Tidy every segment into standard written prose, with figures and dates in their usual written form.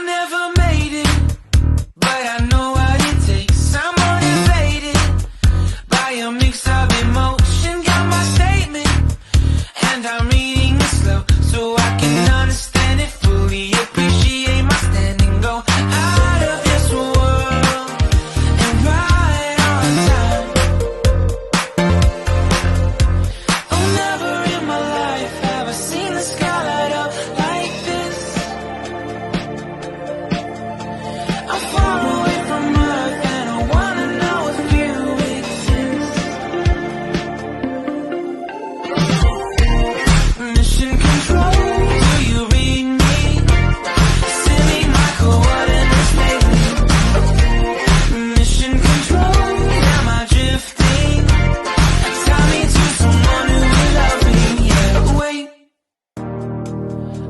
never made it, but I know what it takes. I'm motivated by a mix of emotion. Got my statement, and I'm reading it slow so I can understand it fully. Appreciate my standing, go out of this world and right on time. Oh, never in my life have I seen the sky light up like this. I'm far away from Earth and I wanna know if you exist. Mission control, do you read me? Send me my coordinates lately. Mission control, am I drifting? Tie me to someone who will love me, yeah. Wait,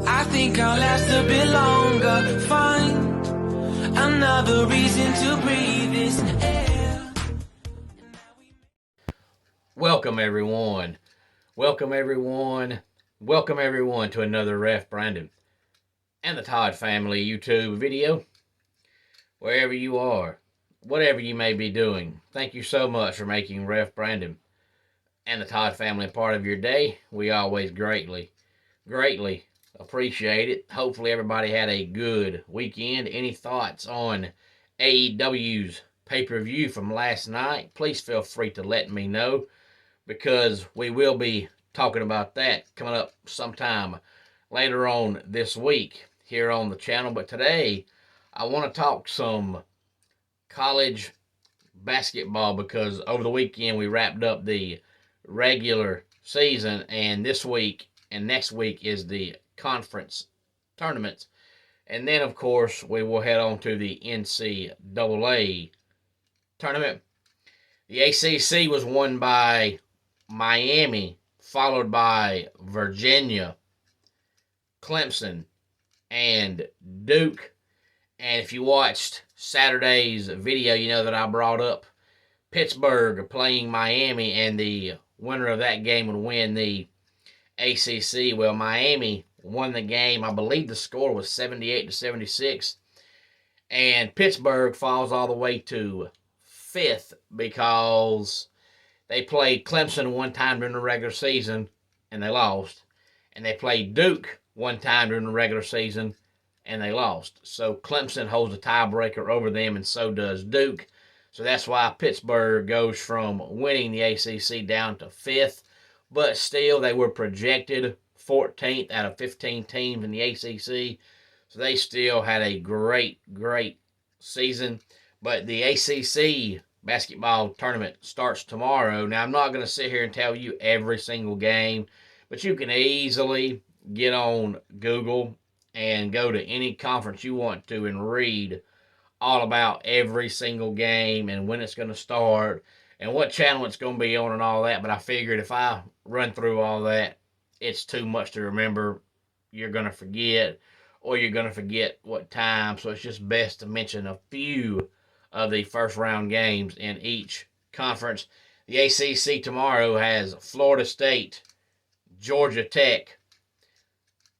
I think I'll last a bit longer. Find another reason to breathe this air. Welcome everyone. Welcome everyone. Welcome everyone to another Ref Brandon and the Todd Family YouTube video. Wherever you are, whatever you may be doing, thank you so much for making Ref Brandon and the Todd Family part of your day. We always greatly appreciate it. Hopefully everybody had a good weekend. Any thoughts on AEW's pay-per-view from last night? Please feel free to let me know, because we will be talking about that coming up sometime later on this week here on the channel. But today I want to talk some college basketball, because over the weekend we wrapped up the regular season, and this week and next week is the conference tournaments. And then, of course, we will head on to the NCAA tournament. The ACC was won by Miami, followed by Virginia, Clemson, and Duke. And if you watched Saturday's video, you know that I brought up Pittsburgh playing Miami, and the winner of that game would win the ACC. Well, Miami won the game. I believe the score was 78-76. And Pittsburgh falls all the way to 5th because they played Clemson one time during the regular season and they lost. And they played Duke one time during the regular season and they lost. So Clemson holds a tiebreaker over them, and so does Duke. So that's why Pittsburgh goes from winning the ACC down to 5th. But still, they were projected 14th out of 15 teams in the ACC. So they still had a great season. But the ACC basketball tournament starts tomorrow. Now, I'm not going to sit here and tell you every single game, but you can easily get on Google and go to any conference you want to and read all about every single game and when it's going to start and what channel it's going to be on and all that. But I figured if I run through all that, it's too much to remember. You're going to forget, or you're going to forget what time. So it's just best to mention a few of the first round games in each conference. The ACC tomorrow has Florida State, Georgia Tech,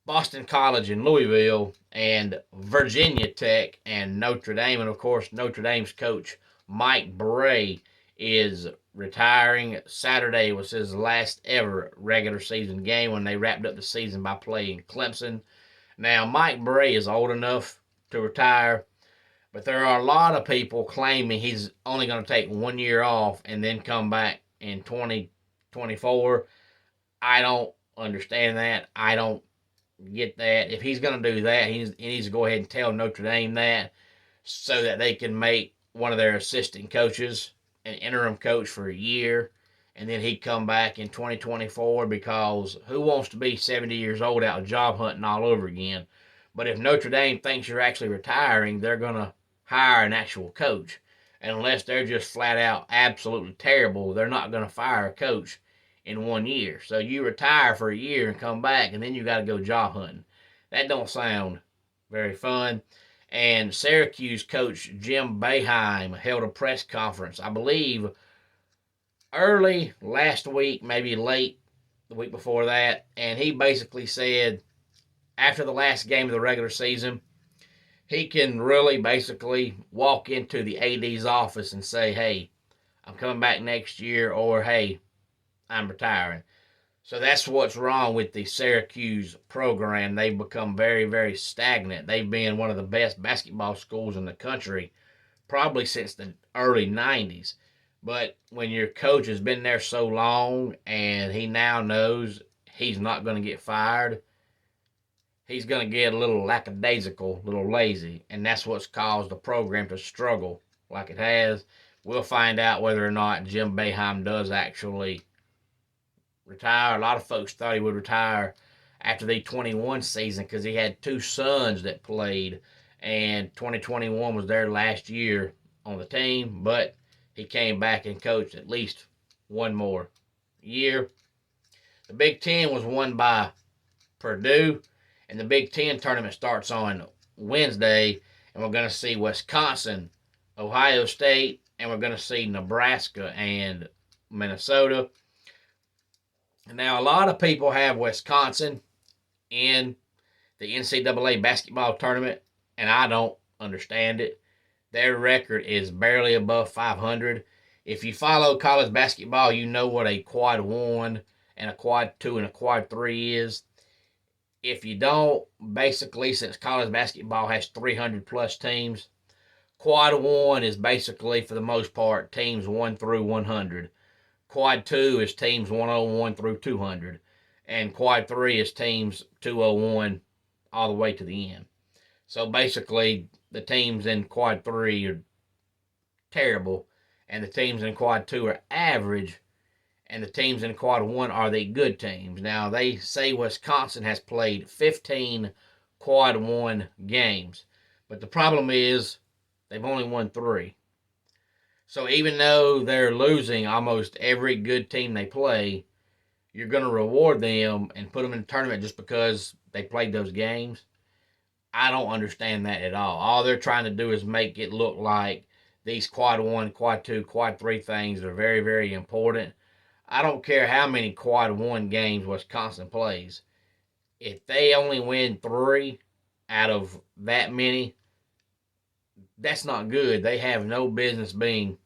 Boston College in Louisville, and Virginia Tech and Notre Dame. And of course, Notre Dame's coach Mike Brey is retiring. Saturday was his last ever regular season game when they wrapped up the season by playing Clemson. Now, Mike Brey is old enough to retire, but there are a lot of people claiming he's only going to take 1 year off and then come back in 2024. I don't understand that. I don't get that. If he's going to do that, he needs to go ahead and tell Notre Dame that, so that they can make one of their assistant coaches an interim coach for a year, and then he'd come back in 2024, because who wants to be 70 years old out job hunting all over again? But if Notre Dame thinks you're actually retiring, they're going to hire an actual coach. And unless they're just flat out absolutely terrible, they're not going to fire a coach in 1 year. So you retire for a year and come back, and then you got to go job hunting. That don't sound very fun. And Syracuse coach Jim Boeheim held a press conference, I believe, early last week, maybe late the week before that, and he basically said after the last game of the regular season, he can really basically walk into the AD's office and say, hey, I'm coming back next year, or hey, I'm retiring. So that's what's wrong with the Syracuse program. They've become very, very stagnant. They've been one of the best basketball schools in the country probably since the early 90s. But when your coach has been there so long and he now knows he's not going to get fired, he's going to get a little lackadaisical, a little lazy. And that's what's caused the program to struggle like it has. We'll find out whether or not Jim Boeheim does actually retire. A lot of folks thought he would retire after the 21 season because he had two sons that played, and 2021 was their last year on the team, but he came back and coached at least one more year. The Big Ten was won by Purdue, and the Big Ten tournament starts on Wednesday, and we're going to see Wisconsin, Ohio State, and we're going to see Nebraska and Minnesota. Now, a lot of people have Wisconsin in the NCAA basketball tournament, and I don't understand it. Their record is barely above 500. If you follow college basketball, you know what a quad 1 and a quad 2 and a quad 3 is. If you don't, basically, since college basketball has 300 plus teams, quad 1 is basically, for the most part, teams 1 through 100. Quad 2 is teams 101 through 200. And Quad 3 is teams 201 all the way to the end. So basically, the teams in Quad 3 are terrible, and the teams in Quad 2 are average, and the teams in Quad 1 are the good teams. Now, they say Wisconsin has played 15 Quad 1 games, but the problem is they've only won 3. So even though they're losing almost every good team they play, you're going to reward them and put them in the tournament just because they played those games. I don't understand that at all. All they're trying to do is make it look like these quad 1, quad 2, quad 3 things are very, very important. I don't care how many quad 1 games Wisconsin plays. If they only win 3 out of that many, that's not good. They have no business being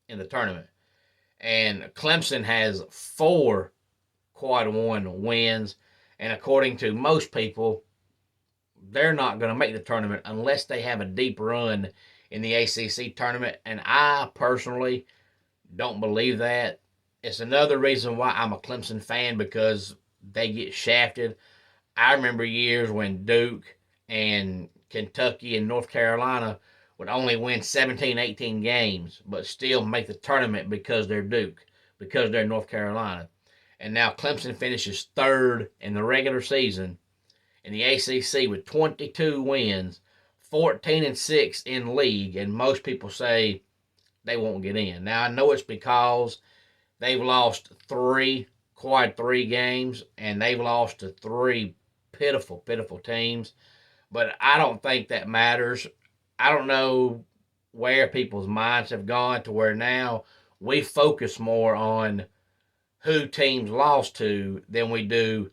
in the tournament. And Clemson has 4 quad 1 wins, and according to most people, they're not going to make the tournament unless they have a deep run in the ACC tournament, and I personally don't believe that. It's another reason why I'm a Clemson fan, because they get shafted. I remember years when Duke and Kentucky and North Carolina would only win 17, 18 games, but still make the tournament because they're Duke, because they're North Carolina. And now Clemson finishes 3rd in the regular season in the ACC with 22 wins, 14-6 in league, and most people say they won't get in. Now, I know it's because they've lost 3 quad 3 games, and they've lost to 3 pitiful, pitiful teams, but I don't think that matters. I don't know where people's minds have gone to where now we focus more on who teams lost to than we do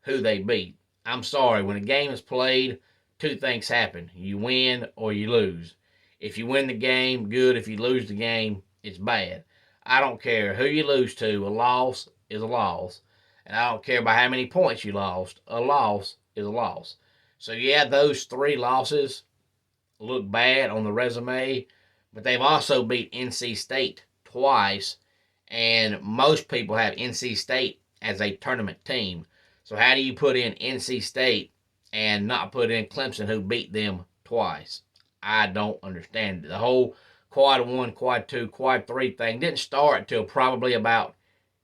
who they beat. I'm sorry, when a game is played, 2 things happen. You win or you lose. If you win the game, good. If you lose the game, it's bad. I don't care who you lose to. A loss is a loss. And I don't care by how many points you lost. A loss is a loss. So, yeah, those 3 losses look bad on the resume, but they've also beat NC State twice, and most people have NC State as a tournament team. So how do you put in NC State and not put in Clemson, who beat them twice? I don't understand it. The whole quad 1, quad 2, quad 3 thing didn't start until probably about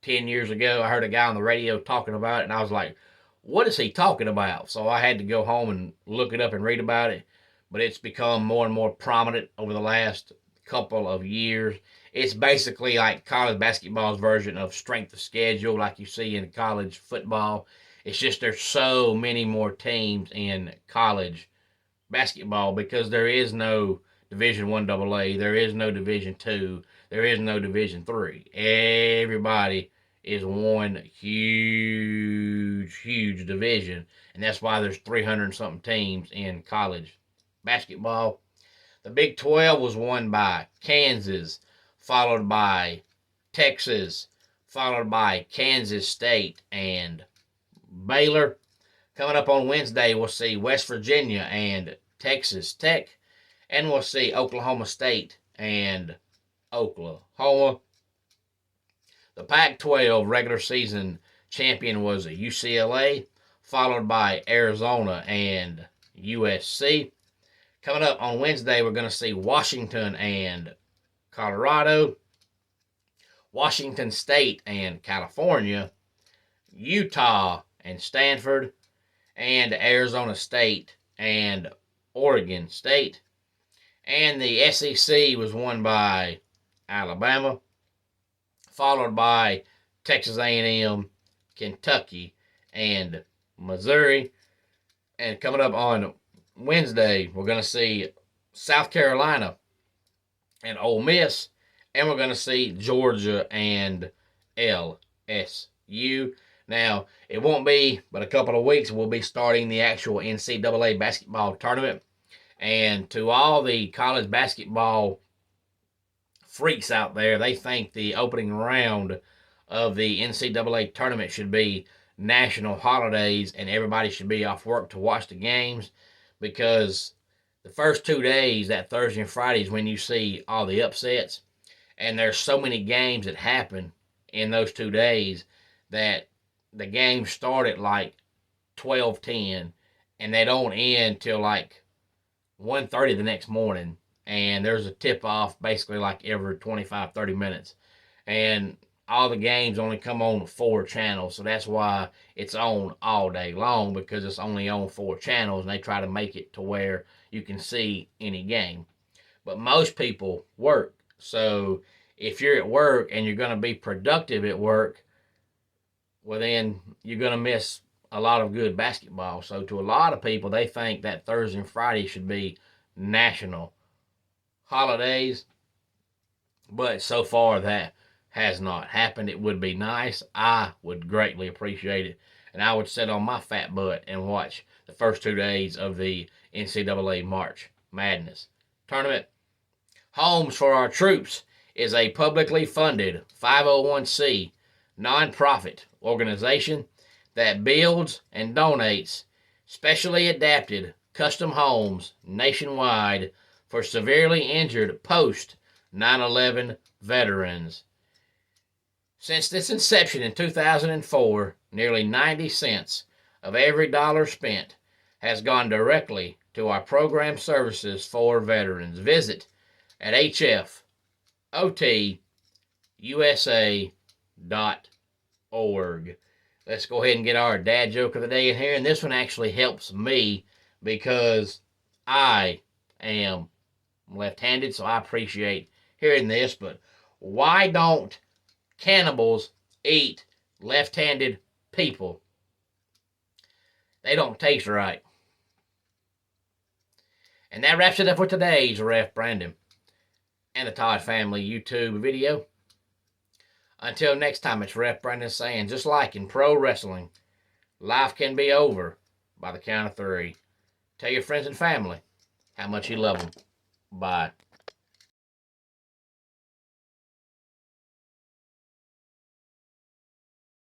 10 years ago. I heard a guy on the radio talking about it, and I was like, what is he talking about? So I had to go home and look it up and read about it. But it's become more and more prominent over the last couple of years. It's basically like college basketball's version of strength of schedule, like you see in college football. It's just there's so many more teams in college basketball because there is no Division I AA, there is no Division II, there is no Division III. Everybody is one huge, huge division, and that's why there's 300 something teams in college basketball. The Big 12 was won by Kansas, followed by Texas, followed by Kansas State and Baylor. Coming up on Wednesday, we'll see West Virginia and Texas Tech, and we'll see Oklahoma State and Oklahoma. The Pac-12 regular season champion was UCLA, followed by Arizona and USC. Coming up on Wednesday, we're going to see Washington and Colorado, Washington State and California, Utah and Stanford, and Arizona State and Oregon State. And the SEC was won by Alabama, followed by Texas A&M, Kentucky, and Missouri. And coming up on Wednesday, we're going to see South Carolina and Ole Miss, and we're going to see Georgia and LSU. Now, it won't be but a couple of weeks. We'll be starting the actual NCAA basketball tournament. And to all the college basketball freaks out there, they think the opening round of the NCAA tournament should be national holidays and everybody should be off work to watch the games, because the first 2 days, that Thursday and Friday, is when you see all the upsets. And there's so many games that happen in those 2 days that the games start at like 12:10 and they don't end till like 1:30 the next morning. And there's a tip-off basically like every 25-30 minutes. And all the games only come on 4 channels, so that's why it's on all day long, because it's only on 4 channels, and they try to make it to where you can see any game. But most people work, so if you're at work and you're going to be productive at work, well, then you're going to miss a lot of good basketball. So to a lot of people, they think that Thursday and Friday should be national holidays, but so far that has not happened. It would be nice. I would greatly appreciate it, and I would sit on my fat butt and watch the first 2 days of the NCAA March Madness tournament. Homes for Our Troops is a publicly funded 501c nonprofit organization that builds and donates specially adapted custom homes nationwide for severely injured post 9/11 veterans. Since its inception in 2004, nearly 90 cents of every dollar spent has gone directly to our program services for veterans. Visit at hfotusa.org. Let's go ahead and get our dad joke of the day in here. And this one actually helps me because I am left-handed, so I appreciate hearing this. But why don't cannibals eat left-handed people? They don't taste right. And that wraps it up for today's Ref Brandon and the Todd Family YouTube video. Until next time, it's Ref Brandon saying, just like in pro wrestling, life can be over by the count of 3. Tell your friends and family how much you love them. Bye.